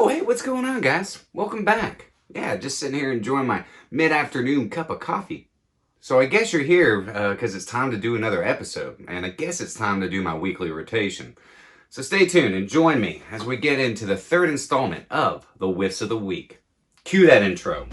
Oh, hey, what's going on, guys? Welcome back. Yeah, just sitting here enjoying my mid-afternoon cup of coffee. So I guess you're here because it's time to do another episode, and I guess it's time to do my weekly rotation. So stay tuned and join me as we get into the third installment of the Whiffs of the Week. Cue that intro.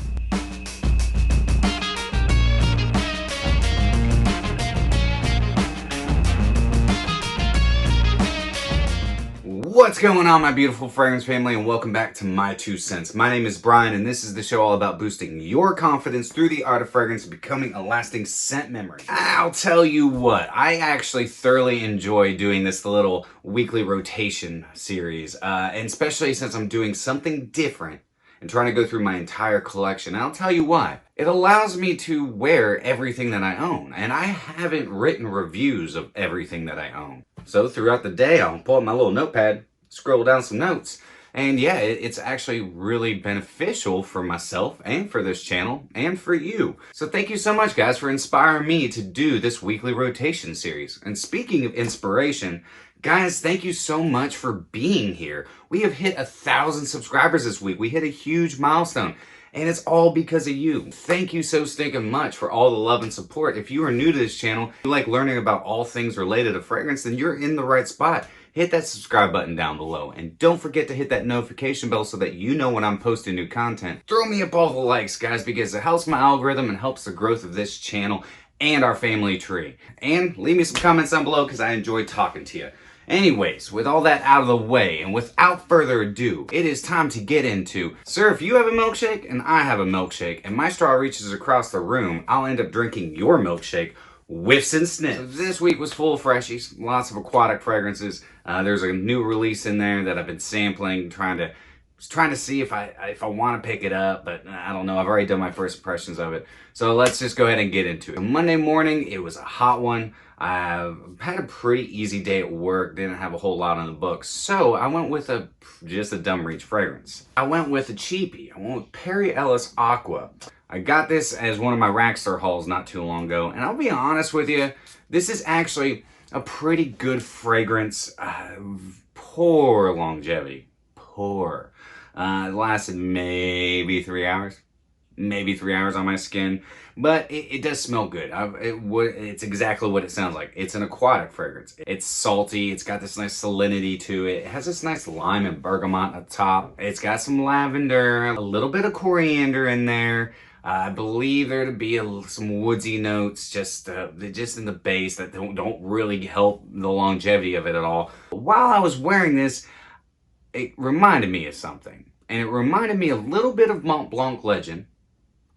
What's going on, my beautiful fragrance family, and welcome back to My2Scents. My name is Brian, and this is the show all about boosting your confidence through the art of fragrance and becoming a lasting scent memory. I'll tell you what, I actually thoroughly enjoy doing this little weekly rotation series, and especially since I'm doing something different and trying to go through my entire collection. And I'll tell you why. It allows me to wear everything that I own, and I haven't written reviews of everything that I own. So throughout the day, I'll pull up my little notepad, scroll down some notes, and yeah, it's actually really beneficial for myself and for this channel and for you. So thank you so much, guys, for inspiring me to do this weekly rotation series. And speaking of inspiration, guys, thank you so much for being here. We have hit 1,000 subscribers this week. We hit a huge milestone. And it's all because of you. Thank you so stinking much for all the love and support. If you are new to this channel, you like learning about all things related to fragrance, then you're in the right spot. Hit that subscribe button down below. And don't forget to hit that notification bell so that you know when I'm posting new content. Throw me up all the likes, guys, because it helps my algorithm and helps the growth of this channel and our family tree. And leave me some comments down below because I enjoy talking to you. Anyways, with all that out of the way, and without further ado, it is time to get into, sir, if you have a milkshake and I have a milkshake, and my straw reaches across the room, I'll end up drinking your milkshake, Whiffs and Sniffs. So this week was full of freshies, lots of aquatic fragrances. There's a new release in there that I've been sampling, trying to see if I want to pick it up, but I don't know. I've already done my first impressions of it. So let's just go ahead and get into it. Monday morning, it was a hot one. I had a pretty easy day at work, didn't have a whole lot on the books, so I went with just a dumb reach fragrance. I went with a cheapie. I went with Perry Ellis Aqua. I got this as one of my Rackstar hauls not too long ago, and I'll be honest with you, this is actually a pretty good fragrance. Poor longevity. Poor. It lasted maybe 3 hours. Maybe 3 hours on my skin, but it does smell good. It's exactly what it sounds like. It's an aquatic fragrance. It's salty. It's got this nice salinity to it. It has this nice lime and bergamot at the top. It's got some lavender, a little bit of coriander in there. I believe there to be some woodsy notes just in the base that don't really help the longevity of it at all. While I was wearing this, it reminded me of something, and it reminded me a little bit of Mont Blanc Legend.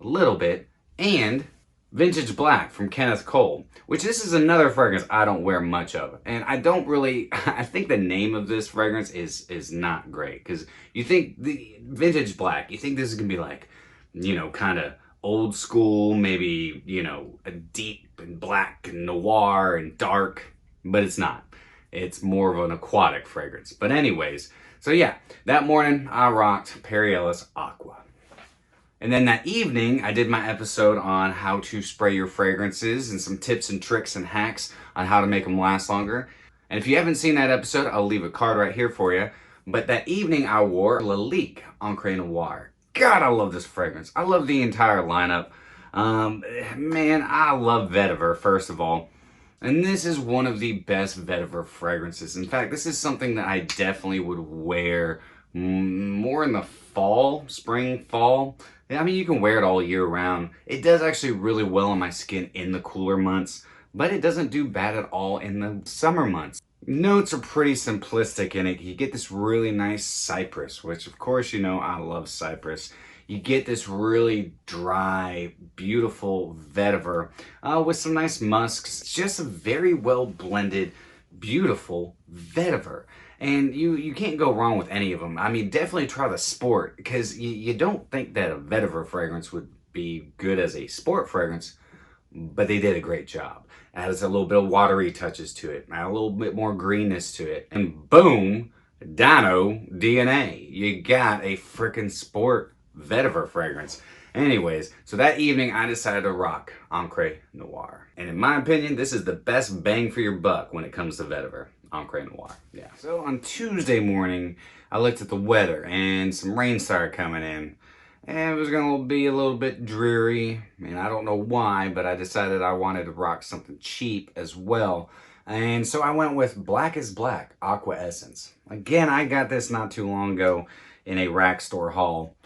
A little bit, and Vintage Black from Kenneth Cole, which this is another fragrance I don't wear much of. And I don't really, I think the name of this fragrance is not great, because you think the Vintage Black, you think this is going to be like, you know, kind of old school, maybe, you know, a deep and black and noir and dark, but it's not. It's more of an aquatic fragrance. But anyways, so yeah, that morning I rocked Perry Ellis Aqua. And then that evening, I did my episode on how to spray your fragrances and some tips and tricks and hacks on how to make them last longer. And if you haven't seen that episode, I'll leave a card right here for you. But that evening, I wore Lalique Encre Noir. God, I love this fragrance. I love the entire lineup. Man, I love vetiver, first of all. And this is one of the best vetiver fragrances. In fact, this is something that I definitely would wear more in the fall, spring, fall. I mean, you can wear it all year round. It does actually really well on my skin in the cooler months, but it doesn't do bad at all in the summer months. Notes are pretty simplistic in it. You get this really nice cypress, which of course, you know, I love cypress. You get this really dry, beautiful vetiver with some nice musks. It's just a very well blended, beautiful vetiver. And you can't go wrong with any of them. I mean, definitely try the sport, because you don't think that a vetiver fragrance would be good as a sport fragrance, but they did a great job. It has a little bit of watery touches to it, a little bit more greenness to it, and boom, Dino DNA. You got a freaking sport vetiver fragrance. Anyways, so that evening I decided to rock Encre Noir. And in my opinion, this is the best bang for your buck when it comes to vetiver. Encre Noir, yeah. So on Tuesday morning, I looked at the weather and some rain started coming in. And it was going to be a little bit dreary. I mean, I don't know why, but I decided I wanted to rock something cheap as well. And so I went with Black is Black Aqua Essence. Again, I got this not too long ago in a rack store haul.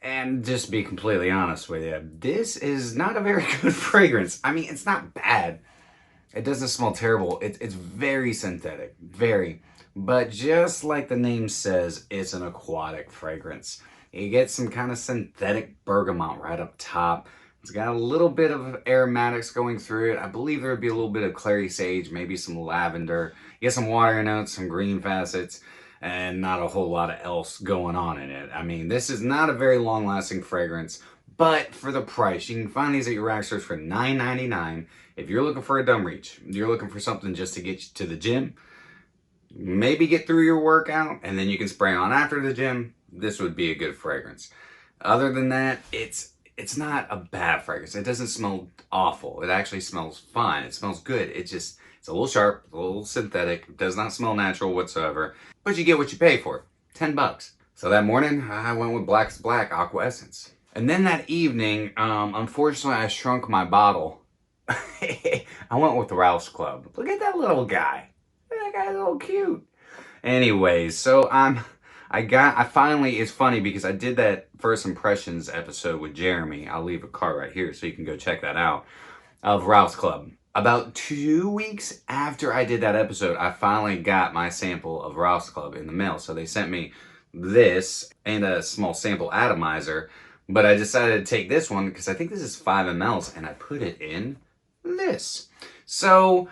And just to be completely honest with you, this is not a very good fragrance. I mean, it's not bad. It doesn't smell terrible. It's very synthetic, very. But just like the name says, it's an aquatic fragrance. You get some kind of synthetic bergamot right up top. It's got a little bit of aromatics going through it. I believe there would be a little bit of clary sage, maybe some lavender. You get some water notes, some green facets, and not a whole lot of else going on in it. I mean, this is not a very long-lasting fragrance, but for the price, you can find these at your rack stores for $9.99. If you're looking for a dumb reach, you're looking for something just to get you to the gym, maybe get through your workout, and then you can spray on after the gym, this would be a good fragrance. Other than that, it's not a bad fragrance. It doesn't smell awful. It actually smells fine. It smells good. It's a little sharp, a little synthetic. It does not smell natural whatsoever. But you get what you pay for. $10. So that morning, I went with Black's Black Aqua Essence. And then that evening, unfortunately, I shrunk my bottle. I went with the Ralph's Club. Look at that little guy. That guy's a little cute. Anyways, so I finally, it's funny because I did that first impressions episode with Jeremy. I'll leave a card right here so you can go check that out, of Ralph's Club. About 2 weeks after I did that episode, I finally got my sample of Ralph's Club in the mail. So they sent me this and a small sample atomizer, but I decided to take this one because I think this is 5 mLs and I put it in this. So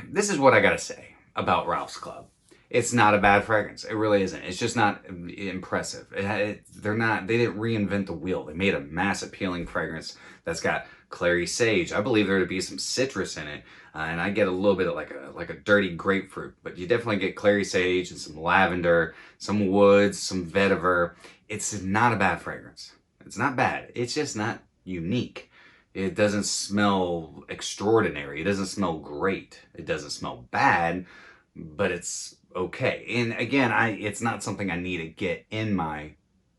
this is what I gotta say about Ralph's Club. It's not a bad fragrance. It really isn't. It's just not impressive. They didn't reinvent the wheel. They made a mass appealing fragrance that's got clary sage. I believe there to be some citrus in it. And I get a little bit of like a dirty grapefruit, but you definitely get clary sage and some lavender, some woods, some vetiver. It's not a bad fragrance. It's not bad. It's just not unique. It doesn't smell extraordinary. It doesn't smell great. It doesn't smell bad, but it's okay. And again, it's not something I need to get in my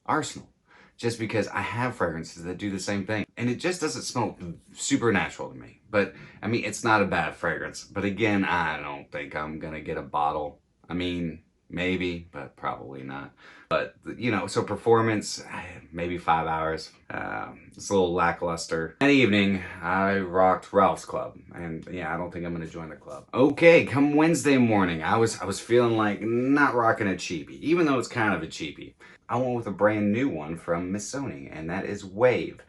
arsenal just because I have fragrances that do the same thing. And it just doesn't smell supernatural to me. But I mean, it's not a bad fragrance. But again, I don't think I'm gonna get a bottle. I mean, maybe, but probably not. But, you know, so performance, maybe 5 hours. It's a little lackluster. That evening, I rocked Ralph's Club. And yeah, I don't think I'm gonna join the club. Okay, come Wednesday morning, I was feeling like not rocking a cheapie, even though it's kind of a cheapie. I went with a brand new one from Smithson, and that is Wave.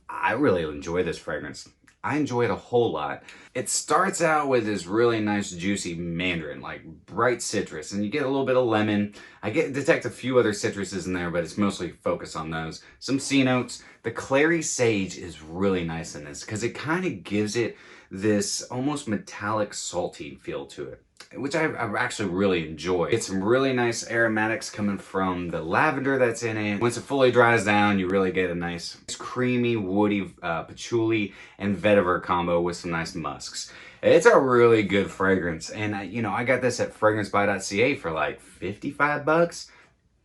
I really enjoy this fragrance. I enjoy it a whole lot. It starts out with this really nice juicy mandarin, like bright citrus, and you get a little bit of lemon. I detect a few other citruses in there, but it's mostly focused on those. Some C notes. The clary sage is really nice in this because it kind of gives it this almost metallic salty feel to it, which I actually really enjoy. Get some really nice aromatics coming from the lavender that's in it. Once it fully dries down, you really get a nice creamy, woody patchouli and vetiver combo with some nice musks. It's a really good fragrance. And you know, I got this at fragrancebuy.ca for like 55 bucks.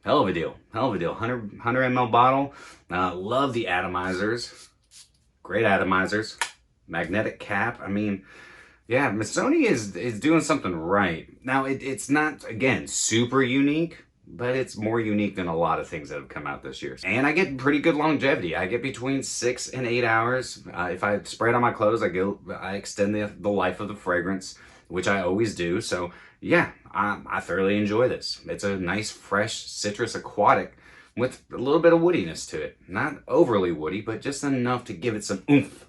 Hell of a deal. Hell of a deal. 100 ml bottle. Love the atomizers. Great atomizers. Magnetic cap. I mean, yeah, Smithson is doing something right. Now, it's not, again, super unique, but it's more unique than a lot of things that have come out this year. And I get pretty good longevity. I get between 6 and 8 hours. If I spray it on my clothes, I extend the life of the fragrance, which I always do. So, yeah, I thoroughly enjoy this. It's a nice, fresh, citrus aquatic with a little bit of woodiness to it. Not overly woody, but just enough to give it some oomph.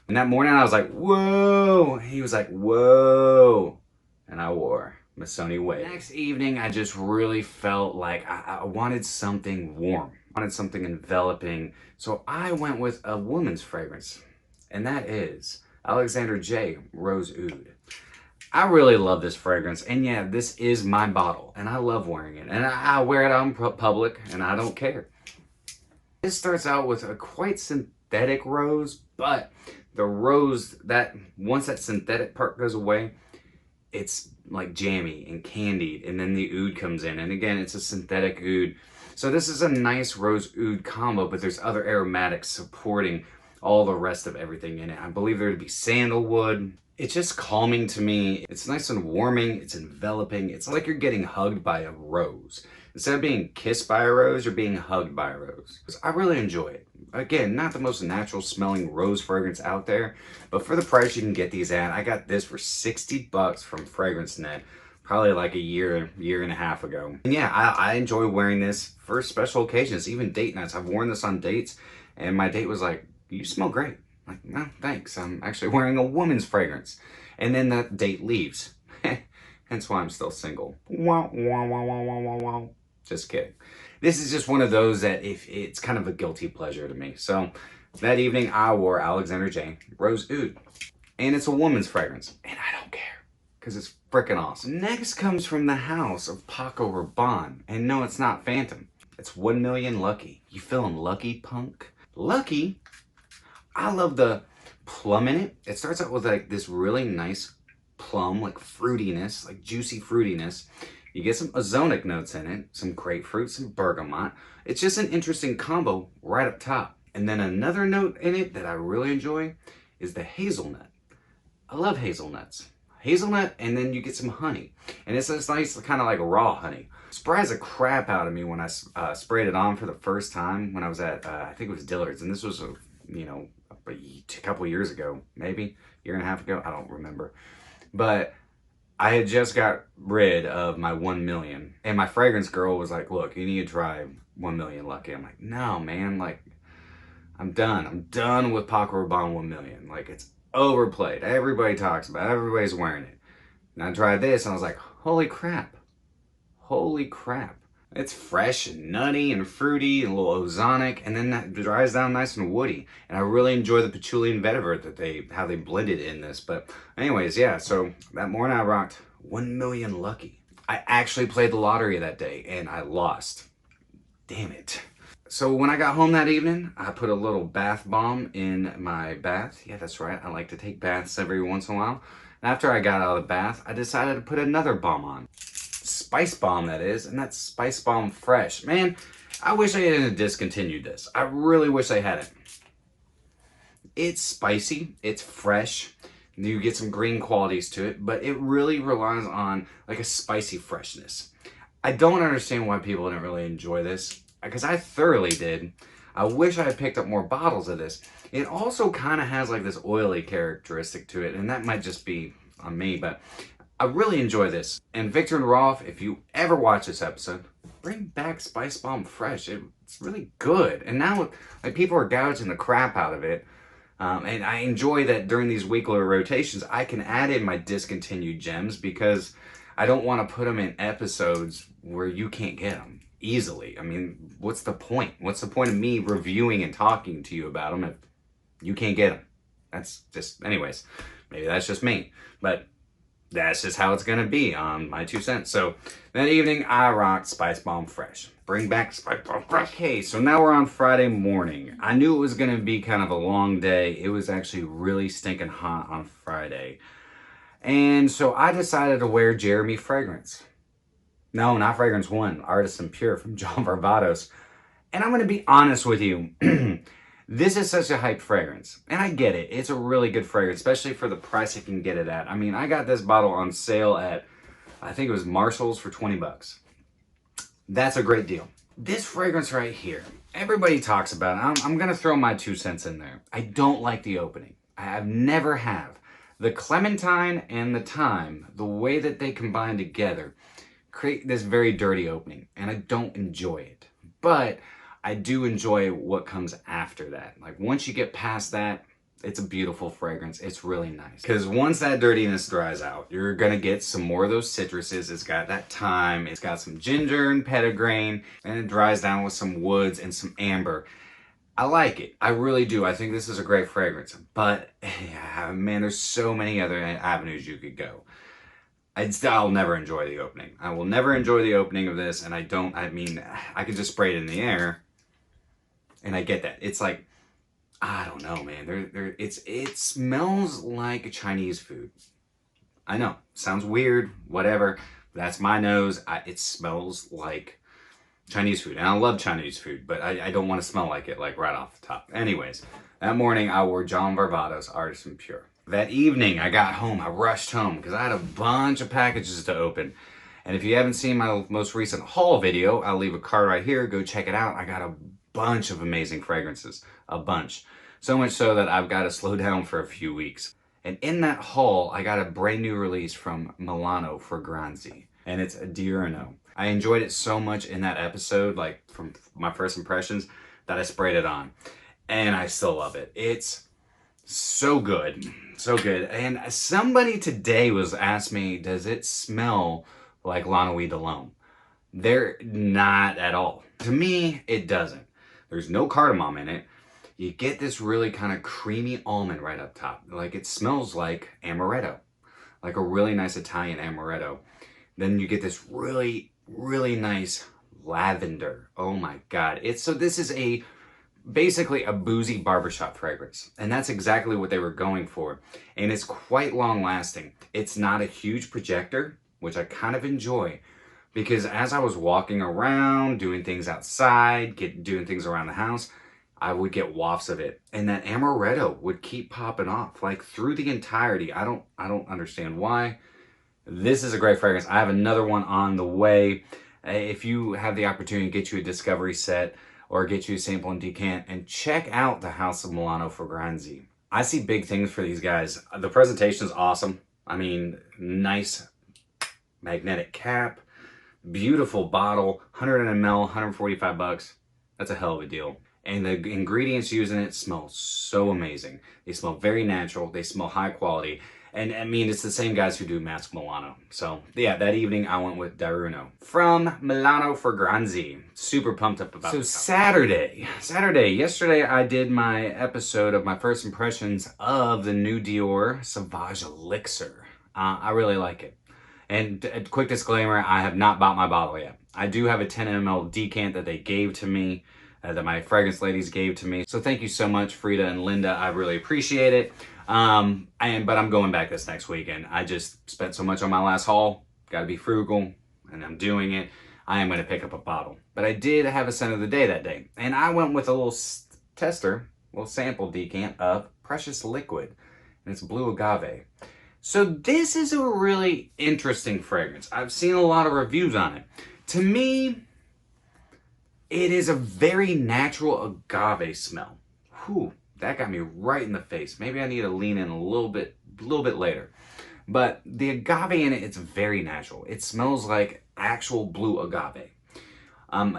And that morning I was like, whoa. He was like, whoa. And I wore Smithson Wave. Next evening, I just really felt like I wanted something warm. I wanted something enveloping. So I went with a woman's fragrance. And that is Alexander J. Rose Oud. I really love this fragrance. And yeah, this is my bottle. And I love wearing it. And I wear it out in public and I don't care. This starts out with a quite synthetic rose, but the rose, that once that synthetic part goes away, it's like jammy and candied, and then the oud comes in, and again, it's a synthetic oud. So this is a nice rose oud combo, but there's other aromatics supporting all the rest of everything in it. I believe there to be sandalwood. It's just calming to me. It's nice and warming. It's enveloping. It's like you're getting hugged by a rose. Instead of being kissed by a rose, you're being hugged by a rose. I really enjoy it. Again, not the most natural smelling rose fragrance out there, but for the price you can get these at, I got this for 60 bucks from FragranceNet, probably like a year and a half ago. And yeah, I enjoy wearing this for special occasions, even date nights. I've worn this on dates, and my date was like, "You smell great." I'm like, "No, thanks. I'm actually wearing a woman's fragrance." And then that date leaves. Hence why I'm still single. Wow, wow, wow, wow, wow, wow. Just kidding. This is just one of those that if it's kind of a guilty pleasure to me. So that evening I wore Alexander J Rose Oud. And it's a woman's fragrance. And I don't care. Because it's freaking awesome. Next comes from the house of Paco Rabanne. And no, it's not Phantom. It's 1 Million Lucky. You feeling lucky, punk? Lucky? I love the plum in it. It starts out with like this really nice plum, like fruitiness, like juicy fruitiness. You get some ozonic notes in it, some grapefruit, some bergamot. It's just an interesting combo right up top. And then another note in it that I really enjoy is the hazelnut. I love hazelnuts. Hazelnut, and then you get some honey. And it's this nice kind of like raw honey. Surprised the crap out of me when I sprayed it on for the first time when I was at, I think it was Dillard's. And this was, a couple years ago, maybe, year and a half ago. I don't remember. But I had just got rid of my 1 million, and my fragrance girl was like, "Look, you need to try 1 Million Lucky." I'm like, "No, man, like, I'm done. I'm done with Paco Rabanne 1 million. Like, it's overplayed. Everybody talks about it. Everybody's wearing it." And I tried this, and I was like, holy crap. Holy crap. It's fresh and nutty and fruity and a little ozonic, and then that dries down nice and woody. And I really enjoy the patchouli and vetiver that how they blended in this. But anyways, yeah, so that morning I rocked 1 Million Lucky. I actually played the lottery that day and I lost. Damn it. So when I got home that evening, I put a little bath bomb in my bath. Yeah, that's right. I like to take baths every once in a while. And after I got out of the bath, I decided to put another bomb on. Spice Bomb, that is, and that's Spice Bomb Fresh. Man, I wish I hadn't discontinued this. I really wish I hadn't. It's spicy, it's fresh, you get some green qualities to it, but it really relies on like a spicy freshness. I don't understand why people didn't really enjoy this, because I thoroughly did. I wish I had picked up more bottles of this. It also kind of has like this oily characteristic to it, and that might just be on me, but I really enjoy this. And Victor and Rolf, if you ever watch this episode, bring back Spice Bomb Fresh. It's really good. And now like people are gouging the crap out of it. And I enjoy that during these weekly rotations, I can add in my discontinued gems because I don't want to put them in episodes where you can't get them easily. I mean, what's the point? What's the point of me reviewing and talking to you about them if you can't get them? That's just, anyways, maybe that's just me. But that's just how it's gonna be on My2Scents. So that evening, I rocked Spice Bomb Fresh. Bring back Spice Bomb Fresh. Okay, so now we're on Friday morning. I knew it was gonna be kind of a long day. It was actually really stinking hot on Friday. And so I decided to wear Jeremy fragrance. No, not Fragrance One, Artisan Pure from John Varvatos. And I'm gonna be honest with you. This is such a hyped fragrance, and I get it. It's a really good fragrance, especially for the price you can get it at. I mean, I got this bottle on sale at, I think it was Marshall's for 20 bucks. That's a great deal. This fragrance right here, everybody talks about it. I'm gonna throw my 2 cents in there. I don't like the opening. I have never have. The clementine and the thyme, the way that they combine together, create this very dirty opening, and I don't enjoy it. But I do enjoy what comes after that. Like once you get past that, it's a beautiful fragrance. It's really nice. Because once that dirtiness dries out, you're gonna get some more of those citruses. It's got that thyme, it's got some ginger and petitgrain, and it dries down with some woods and some amber. I like it. I really do. I think this is a great fragrance. But yeah, man, there's so many other avenues you could go. I'll never enjoy the opening. I will never enjoy the opening of this, and I could just spray it in the air. And I get that. It's like, I don't know, man. It smells like Chinese food. I know, sounds weird, whatever. That's my nose. It smells like Chinese food. And I love Chinese food, but I don't want to smell like it, like right off the top. Anyways, that morning I wore John Varvatos Artisan Pure. That evening I got home, I rushed home because I had a bunch of packages to open. And if you haven't seen my most recent haul video, I'll leave a card right here. Go check it out. I got a bunch of amazing fragrances, a bunch. So much so that I've got to slow down for a few weeks. And in that haul, I got a brand new release from Milano Fragranze, and it's a Diurno. I enjoyed it so much in that episode, like from my first impressions, that I sprayed it on. And I still love it. It's so good, so good. And somebody today was asked me, does it smell like La Nuit de l'Homme? They're not at all. To me, it doesn't. There's no cardamom in it. You get this really kind of creamy almond right up top. Like it smells like amaretto, like a really nice Italian amaretto. Then you get this really, really nice lavender. Oh my God. So this is basically a boozy barbershop fragrance. And that's exactly what they were going for. And it's quite long lasting. It's not a huge projector, which I kind of enjoy. Because as I was walking around, doing things outside, doing things around the house, I would get wafts of it. And that amaretto would keep popping off like through the entirety. I don't understand why. This is a great fragrance. I have another one on the way. If you have the opportunity to get you a discovery set or get you a sample and decant, and check out the House of Milano Fragranze. I see big things for these guys. The presentation is awesome. I mean, nice magnetic cap, beautiful bottle, 100 ml, 145 bucks. That's a hell of a deal. And the ingredients used in it smell so amazing. They smell very natural. They smell high quality. And I mean, it's the same guys who do Mask Milano. So yeah, that evening I went with Diurno from Milano Fragranze. Super pumped up about it. So Saturday, yesterday I did my episode of my first impressions of the new Dior Sauvage Elixir. I really like it. And a quick disclaimer, I have not bought my bottle yet. I do have a 10 ml decant that they gave to me, that my fragrance ladies gave to me. So thank you so much, Frida and Linda. I really appreciate it. But I'm going back this next weekend. I just spent so much on my last haul. Gotta be frugal, and I'm doing it. I am gonna pick up a bottle. But I did have a scent of the day that day. And I went with a little tester, a little sample decant of Precious Liquid. And it's Blue Agave. So this is a really interesting fragrance. I've seen a lot of reviews on it. To me, it is a very natural agave smell. Whew, that got me right in the face. Maybe I need to lean in a little bit later. But the agave in it, it's very natural. It smells like actual blue agave.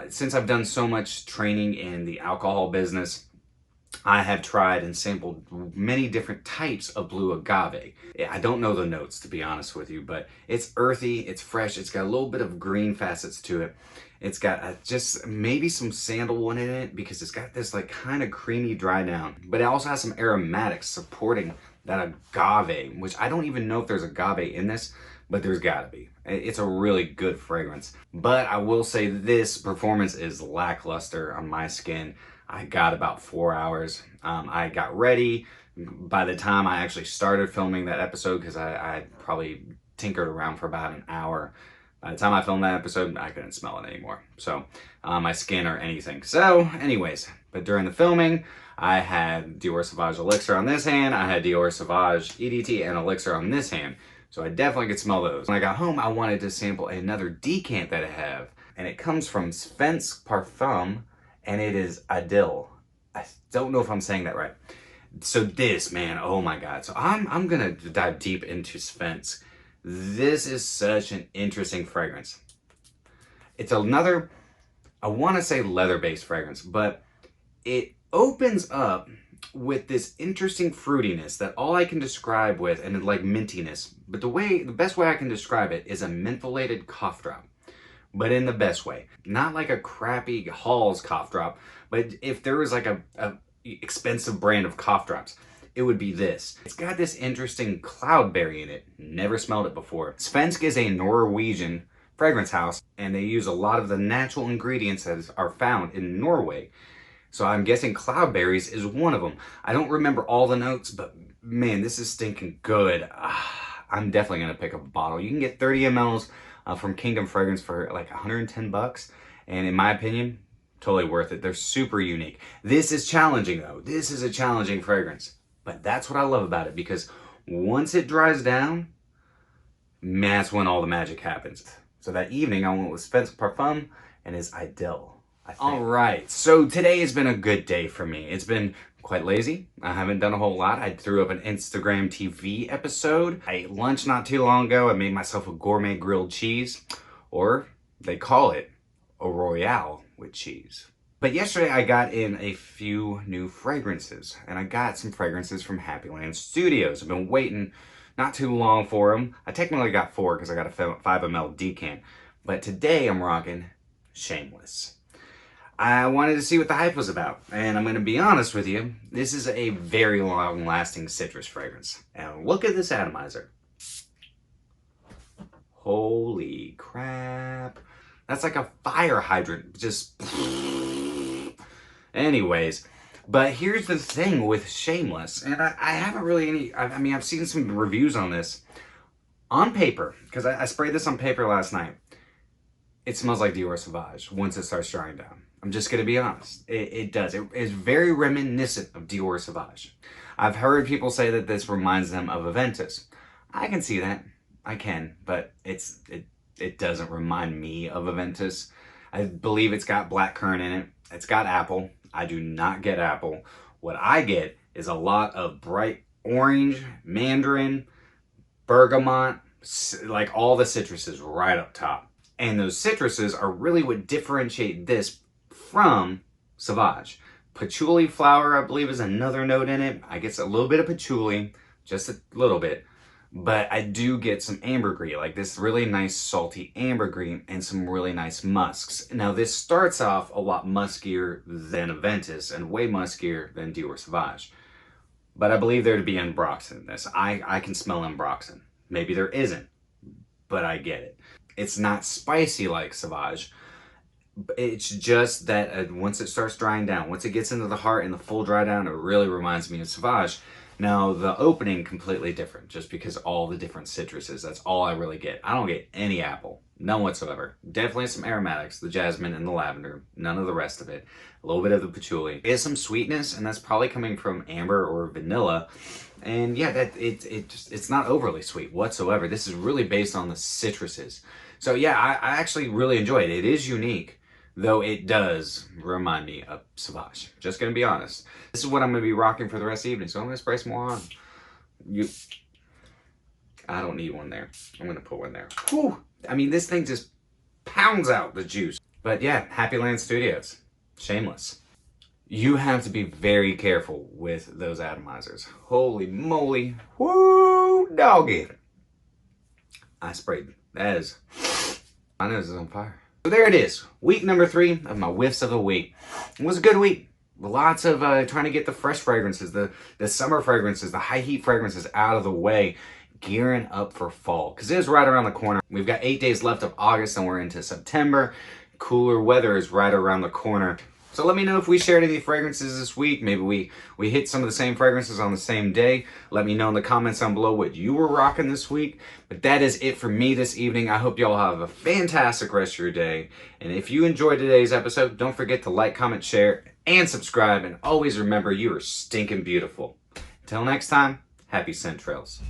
Since I've done so much training in the alcohol business, I have tried and sampled many different types of blue agave. I don't know the notes, to be honest with you, but it's earthy, it's fresh, it's got a little bit of green facets to it. It's got just maybe some sandalwood in it because it's got this like kind of creamy dry down. But it also has some aromatics supporting that agave, which I don't even know if there's agave in this, but there's gotta be. It's a really good fragrance. But I will say this performance is lackluster on my skin. I got about 4 hours. I got ready. By the time I actually started filming that episode, because I probably tinkered around for about an hour. By the time I filmed that episode, I couldn't smell it anymore. So, my skin or anything. So, anyways, but during the filming, I had Dior Sauvage Elixir on this hand. I had Dior Sauvage EDT and Elixir on this hand. So I definitely could smell those. When I got home, I wanted to sample another decant that I have. And it comes from Svens Parfum. And it is Adil. I don't know if I'm saying that right. So this, man, oh my God. So I'm gonna dive deep into Svens. This is such an interesting fragrance. It's another, I wanna say leather-based fragrance, but it opens up with this interesting fruitiness that all I can describe with, and like mintiness, but the best way I can describe it is a mentholated cough drop. But in the best way. Not like a crappy Hall's cough drop, but if there was like a expensive brand of cough drops, it would be this. It's got this interesting cloudberry in it. Never smelled it before. Svensk is a Norwegian fragrance house, and they use a lot of the natural ingredients that are found in Norway. So I'm guessing cloudberries is one of them. I don't remember all the notes, but man, this is stinking good. I'm definitely going to pick up a bottle. You can get 30 mLs from Kingdom Fragrance for like 110 bucks. And in my opinion, totally worth it. They're super unique. This is challenging though. This is a challenging fragrance. But that's what I love about it, because once it dries down, man, that's when all the magic happens. So that evening I went with Spence Parfum and his Idyll. All right, so today has been a good day for me. It's been quite lazy. I haven't done a whole lot. I threw up an Instagram TV episode. I ate lunch not too long ago. I made myself a gourmet grilled cheese, or they call it a royale with cheese. But yesterday I got in a few new fragrances, and I got some fragrances from Happyland Studios. I've been waiting not too long for them. I technically got 4 because I got a 5 ml decant. But today I'm rocking Shameless. I wanted to see what the hype was about, and I'm going to be honest with you, this is a very long-lasting citrus fragrance. And look at this atomizer. Holy crap. That's like a fire hydrant, just... Anyways, but here's the thing with Shameless, and I haven't really I mean, I've seen some reviews on this. On paper, because I sprayed this on paper last night, it smells like Dior Sauvage once it starts drying down. I'm just going to be honest. It does. It is very reminiscent of Dior Sauvage. I've heard people say that this reminds them of Invictus. I can see that. I can, but it doesn't remind me of Invictus. I believe it's got blackcurrant in it. It's got apple. I do not get apple. What I get is a lot of bright orange, mandarin, bergamot, like all the citruses right up top. And those citruses are really what differentiate this from Sauvage. Patchouli flower, I believe, is another note in it. I get a little bit of patchouli, just a little bit. But I do get some ambergris, like this really nice salty ambergris and some really nice musks. Now this starts off a lot muskier than Invictus and way muskier than Dior Sauvage. But I believe there to be ambroxan in this. I can smell ambroxan. Maybe there isn't, but I get it. It's not spicy like Sauvage. It's just that once it starts drying down, once it gets into the heart and the full dry down, it really reminds me of Sauvage. Now, the opening, completely different, just because all the different citruses, that's all I really get. I don't get any apple, none whatsoever. Definitely some aromatics, the jasmine and the lavender, none of the rest of it. A little bit of the patchouli. There's some sweetness, and that's probably coming from amber or vanilla. And yeah, it's not overly sweet whatsoever. This is really based on the citruses. So yeah, I actually really enjoy it. It is unique, though it does remind me of Sauvage. Just gonna be honest. This is what I'm gonna be rocking for the rest of the evening, so I'm gonna spray some more on. I don't need one there. I'm gonna put one there. Whew! I mean, this thing just pounds out the juice. But yeah, Happyland Studios, Shameless. You have to be very careful with those atomizers. Holy moly. Woo, doggy. I sprayed. That is, my nose is on fire. So there it is, week number 3 of my whiffs of the week. It was a good week. Lots of trying to get the fresh fragrances, the summer fragrances, the high heat fragrances out of the way, gearing up for fall, because it is right around the corner. We've got 8 days left of August and we're into September. Cooler weather is right around the corner. So let me know if we shared any fragrances this week. Maybe we hit some of the same fragrances on the same day. Let me know in the comments down below what you were rocking this week. But that is it for me this evening. I hope y'all have a fantastic rest of your day. And if you enjoyed today's episode, don't forget to like, comment, share, and subscribe. And always remember, you are stinking beautiful. Until next time, happy scent trails.